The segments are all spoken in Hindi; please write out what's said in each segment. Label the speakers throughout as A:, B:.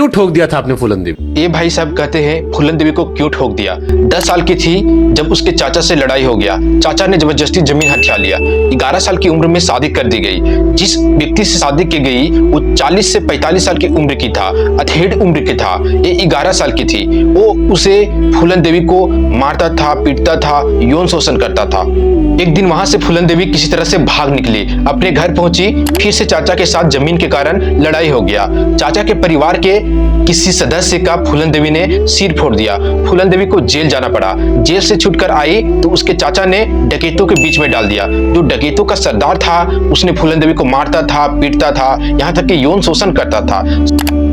A: क्यों ठोक दिया था आपने फूलन देवी?
B: ये भाई साहब कहते हैं फूलन देवी को क्यों ठोक दिया। 10 साल की थी जब उसके चाचा से लड़ाई हो गया। चाचा ने जबरदस्ती जमीन हथिया लिया। 11 साल की उम्र में शादी कर दी गई। जिस व्यक्ति से शादी की गई वो 40 से 45 साल की उम्र की था, अधेड़ उम्र की था। ये 11 साल की थी। वो उसे फूलन देवी को मारता था, पीटता था, यौन शोषण करता था। एक दिन वहां से फूलन देवी किसी तरह से भाग निकली, अपने घर पहुंची। फिर से चाचा के साथ जमीन के कारण लड़ाई हो गया। चाचा के परिवार के किसी सदस्य का फूलन देवी ने सिर फोड़ दिया। फूलन देवी को जेल जाना पड़ा। जेल से छूटकर आई तो उसके चाचा ने डकैतों के बीच में डाल दिया। जो डकैतों का सरदार था उसने फूलन देवी को मारता था, पीटता था, यहाँ तक कि यौन शोषण करता था।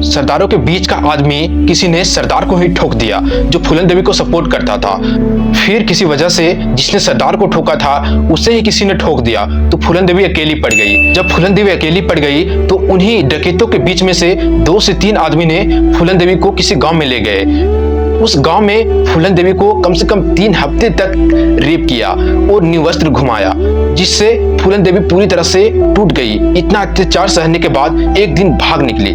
B: सरदारों के बीच का आदमी किसी ने सरदार को ही ठोक दिया जो फूलन देवी को सपोर्ट करता था। फिर किसी वजह से जिसने सरदार को ठोका था उसे ही किसी ने ठोक दिया तो फूलन देवी अकेली पड़ गई। जब फूलन देवी अकेली पड़ गई तो उन्हीं डकैतों के बीच में से 2 से 3 आदमी ने फूलन देवी को किसी गांव में ले गए। उस गांव में फूलन देवी को कम से कम 3 हफ्ते तक रेप किया और निवस्त्र घुमाया, जिससे फूलन देवी पूरी तरह से टूट गई। इतना अत्याचार सहने के बाद एक दिन भाग निकली।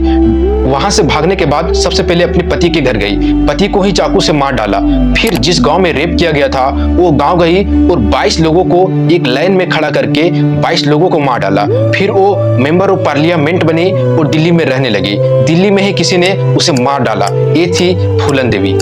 B: वहां से भागने के बाद सबसे पहले अपने पति के घर गई। पति को ही चाकू से मार डाला। फिर जिस गांव में रेप किया गया था वो गांव गई और 22 लोगों को एक लाइन में खड़ा करके 22 लोगों को मार डाला। फिर वो मेंबर ऑफ पार्लियामेंट बनी और दिल्ली में रहने लगी। दिल्ली में ही किसी ने उसे मार डाला। ये थी फूलन देवी।